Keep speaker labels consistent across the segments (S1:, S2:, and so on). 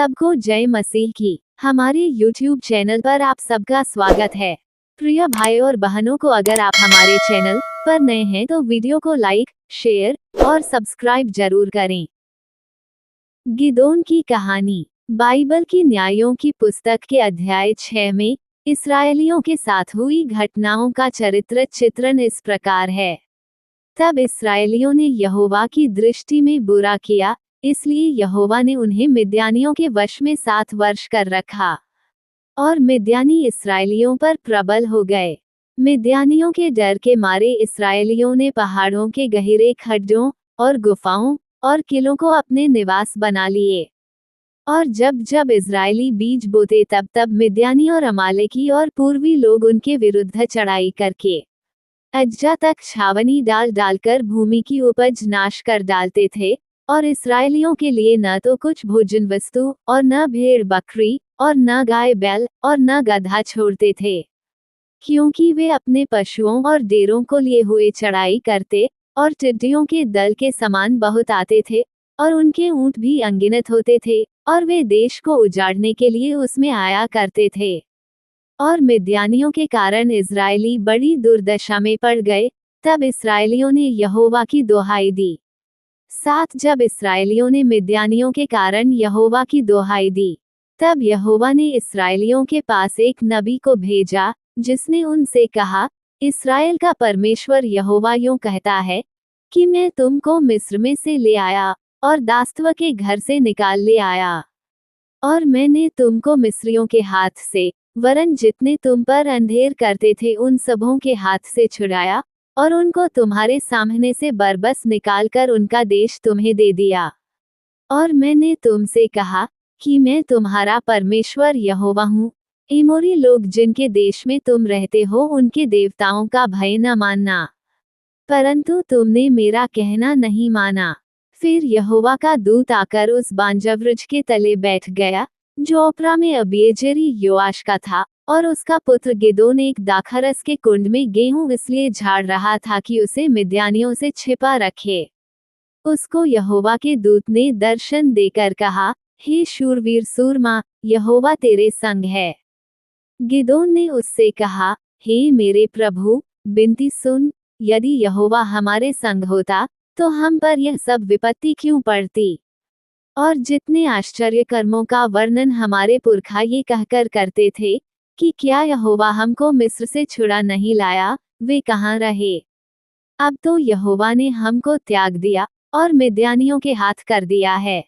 S1: सबको जय मसीह की। हमारे YouTube चैनल पर आप सबका स्वागत है। प्रिय भाई और बहनों को, अगर आप हमारे चैनल पर नए हैं तो वीडियो को लाइक, शेयर और सब्सक्राइब जरूर करें। गिदोन की कहानी। बाइबल की न्यायों की पुस्तक के अध्याय 6 में इस्राएलियों के साथ हुई घटनाओं का चरित्र चित्रण इस प्रकार है। तब इस्राएलियों ने यहोवा की दृष्टि में बुरा किया, इसलिए यहोवा ने उन्हें मिद्यानियों के वश में 7 वर्ष कर रखा, और मिद्यानी इस्राएलियों पर प्रबल हो गए। मिद्यानियों के डर के मारे इस्राएलियों ने पहाड़ों के गहरे खड्डों और गुफाओं और किलों को अपने निवास बना लिए। और जब जब इस्राएली बीज बोते तब तब मिद्यानी और अमालेकी और पूर्वी लोग उनके विरुद्ध चढ़ाई करके अज्जा तक छावनी डाल डालकर भूमि की उपज नाश कर डालते थे, और इस्राएलियों के लिए न तो कुछ भोजन वस्तु और न भेड़ बकरी और न गाय बैल और न गधा छोड़ते थे, क्योंकि वे अपने पशुओं और डेरों को लिए हुए चढ़ाई करते, और टिड्डियों के दल के समान बहुत आते थे, और उनके ऊंट भी अनगिनत होते थे, और वे देश को उजाड़ने के लिए उसमें आया करते थे। और मिद्यानियों के कारण इस्राएली बड़ी दुर्दशा में पड़ गए। तब इस्राएलियों ने यहोवा की दोहाई दी। 7 जब इस्राएलियों ने मिद्यानियों के कारण यहोवा की दोहाई दी, तब यहोवा ने इस्राएलियों के पास एक नबी को भेजा, जिसने उनसे कहा, इस्राएल का परमेश्वर यहोवा यूं कहता है कि मैं तुमको मिस्र में से ले आया और दासत्व के घर से निकाल ले आया, और मैंने तुमको मिस्रियों के हाथ से, वरन जितने तुम पर अंधेर करते थे उन सबों के हाथ से छुड़ाया, और उनको तुम्हारे सामने से बरबस निकालकर उनका देश तुम्हें दे दिया। और मैंने तुमसे कहा कि मैं तुम्हारा परमेश्वर यहोवा हूँ। एमोरी लोग जिनके देश में तुम रहते हो, उनके देवताओं का भय न मानना, परंतु तुमने मेरा कहना नहीं माना। फिर यहोवा का दूत आकर उस बांजवृक्ष के तले बैठ गया, जो ओप्रा में अबीएजेरी योआश का था, और उसका पुत्र गिदोन एक दाखरस के कुंड में गेहूं इसलिए झाड़ रहा था कि उसे मिद्यानियों से छिपा रखे। उसको यहोवा के दूत ने दर्शन देकर कहा, हे शूरवीर सूरमा, यहोवा तेरे संग है। गिदोन ने उससे कहा, हे मेरे प्रभु, बिनती सुन, यदि यहोवा हमारे संग होता तो हम पर यह सब विपत्ति क्यों पड़ती। और जितने आश्चर्य कर्मों का वर्णन हमारे पुरखा ये कहकर करते थे कि क्या यहोवा हमको मिस्र से छुड़ा नहीं लाया, वे कहाँ रहे। अब तो यहोवा ने हमको त्याग दिया और मिद्यानियों के हाथ कर दिया है।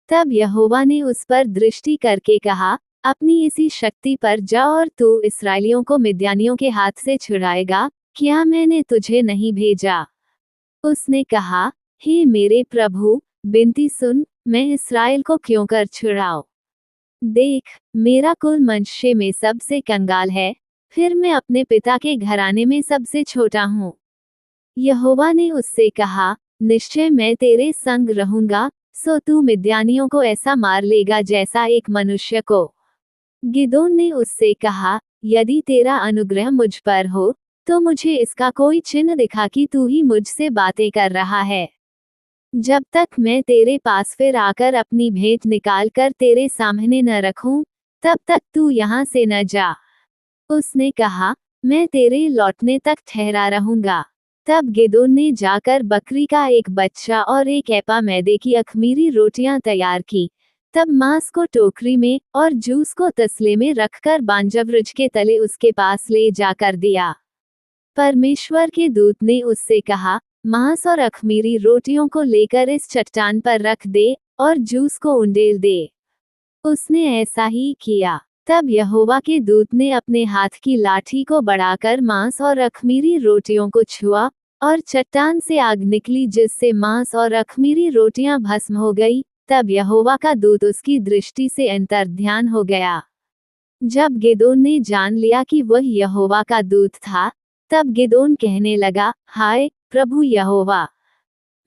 S1: तब यहोवा ने उस पर दृष्टि करके कहा, अपनी इसी शक्ति पर जा और तू इस्राएलियों को मिद्यानियों के हाथ से छुड़ाएगा, क्या मैंने तुझे नहीं भेजा। उसने कहा, हे मेरे प्रभु, बिनती सुन, मैं इस्राएल को क्यों कर छुड़ाऊं। देख, मेरा कुल मनुष्य में सबसे कंगाल है, फिर मैं अपने पिता के घराने में सबसे छोटा हूँ। यहोवा ने उससे कहा, निश्चय मैं तेरे संग रहूंगा, सो तू मिद्यानियों को ऐसा मार लेगा जैसा एक मनुष्य को। गिदोन ने उससे कहा, यदि तेरा अनुग्रह मुझ पर हो तो मुझे इसका कोई चिन्ह दिखा कि तू ही मुझसे बातें कर रहा है। जब तक मैं तेरे पास फिर आकर अपनी भेंट निकाल कर तेरे सामने न रखूं, तब तक तू यहाँ से न जा। उसने कहा, मैं तेरे लौटने तक ठहरा रहूंगा। तब गिदोन ने जाकर बकरी का एक बच्चा और एक एपा मैदे की अख़मीरी रोटियां तैयार की। तब मांस को टोकरी में और जूस को तसले में रखकर बांजवृक्ष के तले उसके पास ले जाकर दिया। परमेश्वर के दूत ने उससे कहा, मांस और अख़मीरी रोटियों को लेकर इस चट्टान पर रख दे और जूस को उंडेल दे। उसने ऐसा ही किया। तब यहोवा के दूत ने अपने हाथ की लाठी को बढ़ाकर मांस और अख़मीरी रोटियों को छुआ, और चट्टान से आग निकली जिससे मांस और अख़मीरी रोटियां भस्म हो गई। तब यहोवा का दूत उसकी दृष्टि से अंतर्ध्यान हो गया। जब गिदोन ने जान लिया कि वह यहोवा का दूत था, तब गिदोन कहने लगा, हाय प्रभु यहोवा,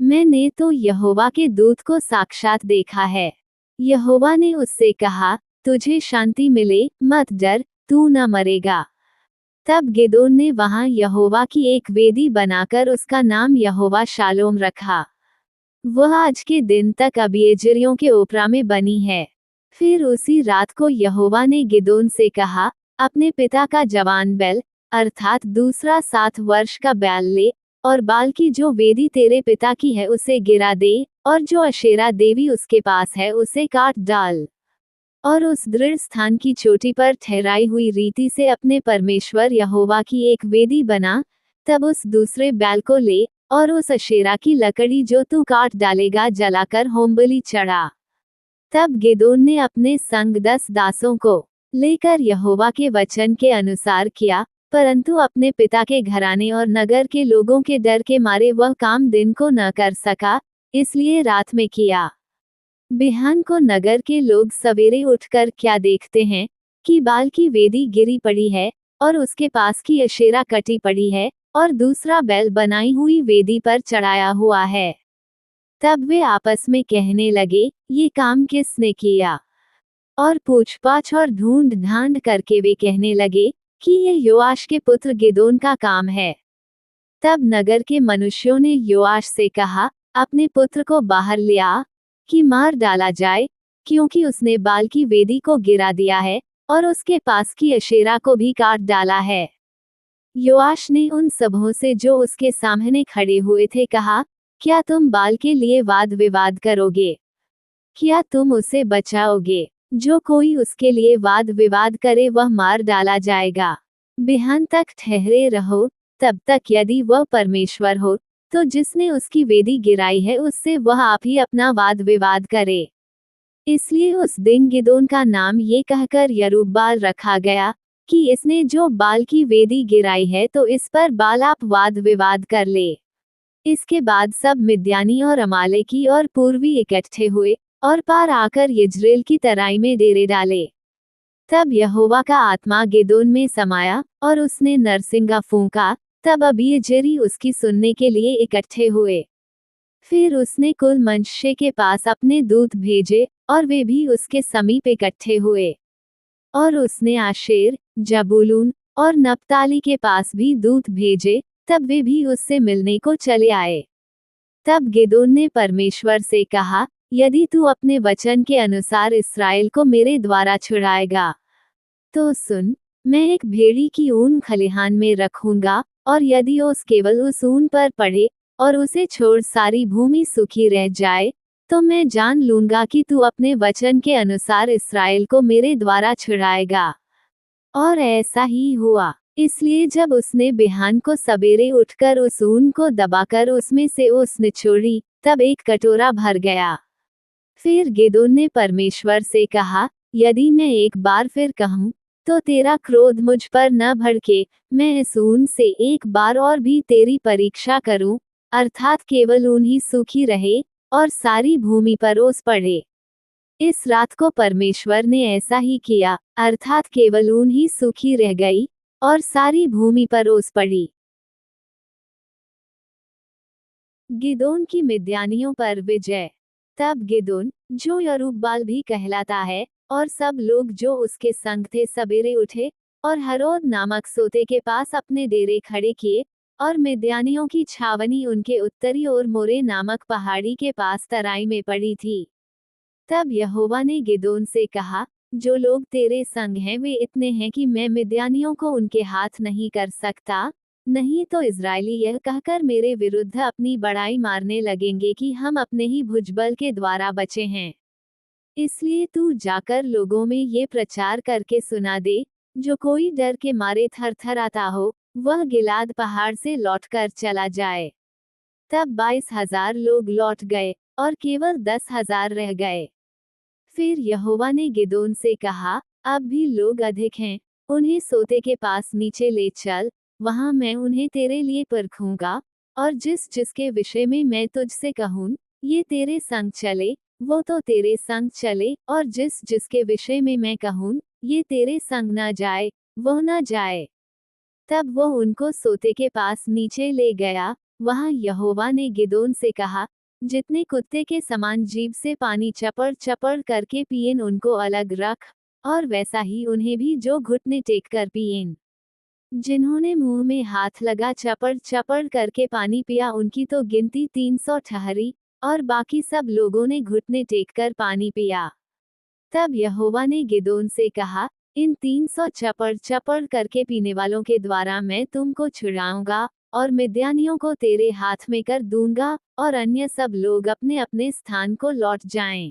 S1: मैंने तो यहोवा के दूत को साक्षात देखा है। यहोवा ने उससे कहा, तुझे शांति मिले, मत डर, तू न मरेगा। तब गिदोन ने वहां यहोवा की एक वेदी बनाकर उसका नाम यहोवा शालोम रखा। वह आज के दिन तक अबीएजेरियों के ओप्रा में बनी है। फिर उसी रात को यहोवा ने गिदोन से कहा, अपने पिता का जवान बैल, अर्थात दूसरा 7 वर्ष का बैल ले, और बाल की जो वेदी तेरे पिता की है उसे गिरा दे, और जो अशेरा देवी उसके पास है उसे काट डाल, और उस दृढ़ स्थान की चोटी पर ठहराई हुई रीति से अपने परमेश्वर यहोवा की एक वेदी बना। तब उस दूसरे बैल को ले, और उस अशेरा की लकड़ी जो तू काट डालेगा जलाकर होमबलि चढ़ा। तब गिदोन ने अपने संग 10 दासों को लेकर यहोवा के वचन के अनुसार किया, परंतु अपने पिता के घराने और नगर के लोगों के डर के मारे वह काम दिन को न कर सका, इसलिए रात में किया। बिहान को नगर के लोग सवेरे उठकर क्या देखते हैं कि बाल की वेदी गिरी पड़ी है, और उसके पास की अशेरा कटी पड़ी है, और दूसरा बैल बनाई हुई वेदी पर चढ़ाया हुआ है। तब वे आपस में कहने लगे, ये काम किसने किया? और पूछपाछ और ढूंढ ढांड करके वे कहने लगे कि ये योआश के पुत्र गिदोन का काम है। तब नगर के मनुष्यों ने योआश से कहा, अपने पुत्र को बाहर ले आ, कि मार डाला जाए, क्योंकि उसने बाल की वेदी को गिरा दिया है, और उसके पास की अशेरा को भी काट डाला है। योआश ने उन सबों से जो उसके सामने खड़े हुए थे कहा, क्या तुम बाल के लिए वाद विवाद करोगे? क्या तुम उसे बचाओगे? जो कोई उसके लिए वाद विवाद करे वह मार डाला जाएगा। बिहान तक ठहरे रहो, तब तक यदि वह परमेश्वर हो, तो जिसने उसकी वेदी गिराई है उससे वह आप ही अपना वाद विवाद करे। इसलिए उस दिन गिदोन का नाम ये कहकर यरूब्बाल रखा गया, कि इसने जो बाल की वेदी गिराई है तो इस पर बाल आप वाद विवाद कर ले। इसके बाद सब मिद्यानी और अमालेकी और पूर्वी इकट्ठे हुए, और पार आकर यिज्रेल की तराई में डेरे डाले। तब यहोवा का आत्मा गिदोन में समाया, और उसने नरसिंगा फूंका। तब अबीएजेरी उसकी सुनने के लिए इकट्ठे हुए। फिर उसने कुल मनश्शे के पास अपने दूत भेजे, और वे भी उसके समीप इकट्ठे हुए। और उसने आशेर, जबूलून और नप्ताली के पास भी दूत भेजे, तब वे भी उससे मिलने को चले आए। तब गिदोन ने परमेश्वर से कहा, यदि तू अपने वचन के अनुसार इस्राएल को मेरे द्वारा छुड़ाएगा, तो सुन, मैं एक भेड़ी की ऊन खलिहान में रखूंगा, और यदि ओस केवल उस ऊन पर पड़े, और उसे छोड़ सारी भूमि सूखी रह जाए, तो मैं जान लूंगा कि तू अपने वचन के अनुसार इस्राएल को मेरे द्वारा छुड़ाएगा। और ऐसा ही हुआ। इसलिए जब उसने बिहान को सवेरे उठकर उस ऊन को दबाकर उसमें से ओस निचोड़ी, तब एक कटोरा भर गया। फिर गिदोन ने परमेश्वर से कहा, यदि मैं एक बार फिर कहूँ, तो तेरा क्रोध मुझ पर न भड़के, मैं इस ऊन से एक बार और भी तेरी परीक्षा करूं, अर्थात केवल ऊन ही सूखी रहे, और सारी भूमि पर ओस पड़े। इस रात को परमेश्वर ने ऐसा ही किया, अर्थात केवल ऊन ही सूखी रह गई, और सारी भूमि पर ओस पड़ी। गिदोन की मिद्यानियों पर विजय। तब गिदोन, जो यरूब्बाल भी कहलाता है, और सब लोग जो उसके संग थे सवेरे उठे, और हरोद नामक सोते के पास अपने डेरे खड़े किए, और मिद्यानियों की छावनी उनके उत्तरी ओर मोरे नामक पहाड़ी के पास तराई में पड़ी थी। तब यहोवा ने गिदोन से कहा, जो लोग तेरे संग हैं वे इतने हैं कि मैं मिद्यानियों को उनके हाथ नहीं कर सकता, नहीं तो इज़राइली यह कहकर मेरे विरुद्ध अपनी बड़ाई मारने लगेंगे कि हम अपने ही भुजबल के द्वारा बचे हैं। इसलिए तू जाकर लोगों में ये प्रचार करके सुना दे, जो कोई डर के मारे थरथराता हो, वह गिलाद पहाड़ से लौटकर चला जाए। तब 22,000 लोग लौट गए, और केवल 10,000 रह गए। फिर यहोवा ने गिदोन से कहा, अब भी लोग अधिक हैं, उन्हें सोते के पास नीचे ले चल, वहां मैं उन्हें तेरे लिए परखूंगा, और जिस जिसके विषय में मैं तुझसे कहूँ, ये तेरे संग चले, वो तो तेरे संग चले, और जिस जिसके विषय में मैं कहूँ, ये तेरे संग न जाए, वो न जाए। तब वो उनको सोते के पास नीचे ले गया। वहां यहोवा ने गिदोन से कहा, जितने कुत्ते के समान जीभ से पानी चपड़ चपड़ करके पिएन उनको अलग रख, और वैसा ही उन्हें भी जो घुटने टेक कर पिएन। जिन्होंने मुंह में हाथ लगा चपड़ चपड़ करके पानी पिया उनकी तो गिनती 300 ठहरी, और बाकी सब लोगों ने घुटने टेक कर पानी पिया। तब यहोवा ने गिदोन से कहा, इन 300 चपड़ चपड़ करके पीने वालों के द्वारा मैं तुमको छुड़ाऊंगा और मिद्यानियों को तेरे हाथ में कर दूंगा, और अन्य सब लोग अपने अपने स्थान को लौट जाएं।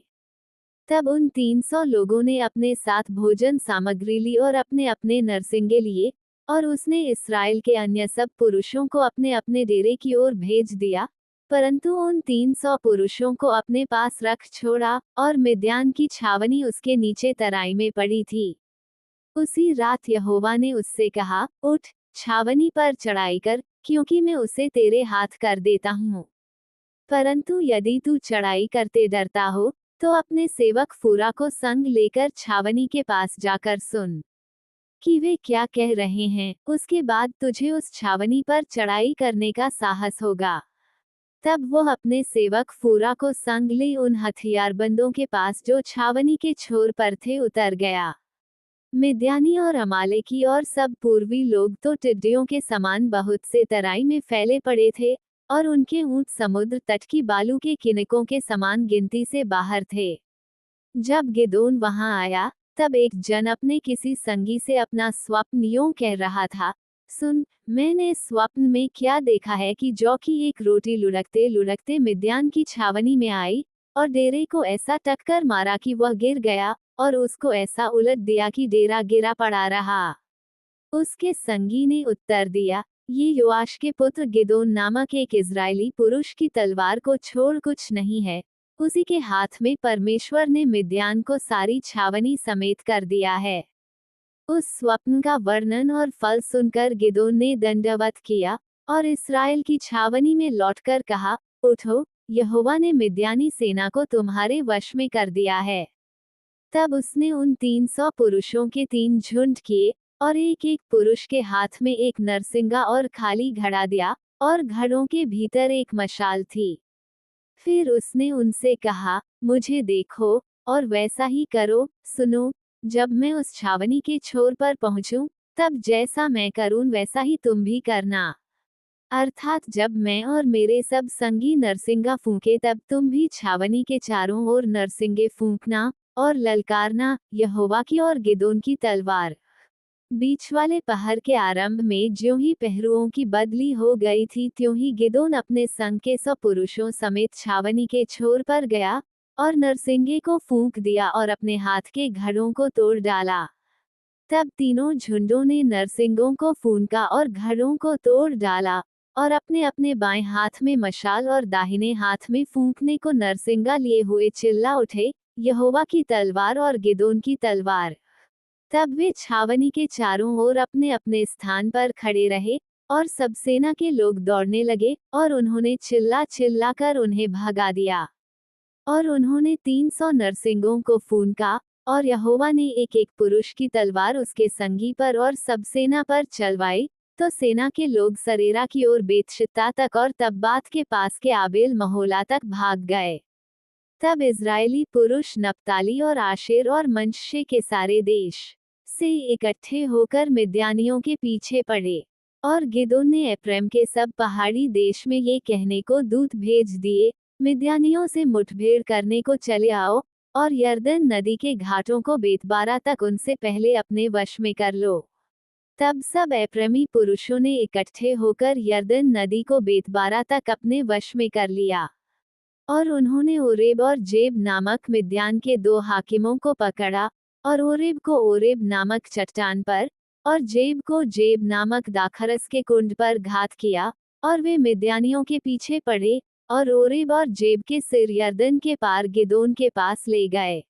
S1: तब उन 300 लोगों ने अपने साथ भोजन सामग्री ली और अपने अपने नरसिंगे लिए, और उसने इस्राएल के अन्य सब पुरुषों को अपने अपने डेरे की ओर भेज दिया, परंतु उन 300 पुरुषों को अपने पास रख छोड़ा, और मिद्यान की छावनी उसके नीचे तराई में पड़ी थी। उसी रात यहोवा ने उससे कहा, उठ, छावनी पर चढ़ाई कर, क्योंकि मैं उसे तेरे हाथ कर देता हूँ। परंतु यदि तू चढ़ाई करते डरता हो, तो अपने सेवक फूरा को संग लेकर छावनी के पास जाकर सुन कि वे क्या कह रहे हैं, उसके बाद तुझे उस छावनी पर चढ़ाई करने का साहस होगा। तब वो अपने सेवक फूरा को संग ले उन हथियारबंदों के पास जो छावनी के छोर पर थे उतर गया। मिद्यानी और अमालेकी और सब पूर्वी लोग तो टिड्डियों के समान बहुत से तराई में फैले पड़े थे, और उनके ऊंट समुद्र तट की बालू के किनकों के समान गिनती से बाहर थे। जब गिदोन वहां आया, तब एक जन अपने किसी संगी से अपना स्वप्न यूं कह रहा था, सुन, मैंने स्वप्न में क्या देखा है कि जौ की एक रोटी लुढ़कते लुढ़कते मिद्यान की छावनी में आई, और डेरे को ऐसा टक्कर मारा कि वह गिर गया, और उसको ऐसा उलट दिया कि डेरा गिरा पड़ा रहा। उसके संगी ने उत्तर दिया, ये योआश के पुत्र गिदोन नामक एक इज़राइली पुरुष की तलवार को छोड़ कुछ नहीं है, उसी के हाथ में परमेश्वर ने मिद्यान को सारी छावनी समेत कर दिया है। उस स्वप्न का वर्णन और फल सुनकर गिदोन ने दंडवत किया, और इस्राएल की छावनी में लौटकर कहा, उठो, यहोवा ने मिद्यानी सेना को तुम्हारे वश में कर दिया है। तब उसने उन 300 पुरुषों के 3 झुंड किए, और एक एक पुरुष के हाथ में एक नरसिंगा और खाली घड़ा दिया, और घड़ों के भीतर एक मशाल थी। फिर उसने उनसे कहा, मुझे देखो, और वैसा ही करो। सुनो, जब मैं उस छावनी के छोर पर पहुंचूं, तब जैसा मैं करूं वैसा ही तुम भी करना। अर्थात जब मैं और मेरे सब संगी नरसिंगा फूंके, तब तुम भी छावनी के चारों ओर नरसिंगे फूंकना, और ललकारना, यहोवा की और गिदोन की तलवार। बीच वाले पहर के आरंभ में ज्यों ही पहरुओं की बदली हो गई थी, त्यों ही गिदोन अपने संग के 100 पुरुषों समेत छावनी के छोर पर गया, और नरसिंगे को फूंक दिया और अपने हाथ के घड़ों को तोड़ डाला। तब तीनों झुंडों ने नरसिंगों को फूंका और घड़ों को तोड़ डाला, और अपने अपने बाएं हाथ में मशाल और दाहिने हाथ में फूंकने को नरसिंगा लिए हुए चिल्ला उठे, यहोवा की तलवार और गिदोन की तलवार। तब वे छावनी के चारों ओर अपने अपने स्थान पर खड़े रहे, और सब सेना के लोग दौड़ने लगे, और उन्होंने चिल्ला चिल्ला कर उन्हें भगा दिया। और उन्होंने 300 नरसिंगों को फूंका, और यहोवा ने एक एक पुरुष की तलवार उसके संगी पर और सब सेना पर चलवाई, तो सेना के लोग सरेरा की ओर बेतशित्ता तक और तब्बात के पास के आबेल महोला तक भाग गए। तब इज़राइली पुरुष नप्ताली और आशेर और मनश्शे के सारे देश से इकट्ठे होकर मिद्यानियों के पीछे पड़े। और गिदोन ने एप्रैम के सब पहाड़ी देश में ये कहने को दूत भेज दिए, मिद्यानियों से मुठभेड़ करने को चले आओ, और यरदन नदी के घाटों को बेतबारा तक उनसे पहले अपने वश में कर लो। तब सब एप्रैमी पुरुषों ने इकट्ठे होकर यरदन नदी को बेतबारा तक अपने वश में कर लिया। और उन्होंने ओरेब और जेब नामक मिद्यान के 2 हाकिमों को पकड़ा, और ओरेब को ओरेब नामक चट्टान पर, और जेब को जेब नामक दाखरस के कुंड पर घात किया, और वे मिद्यानियों के पीछे पड़े, और ओरेब और जेब के सिर यरदन के पार गिदोन के पास ले गए।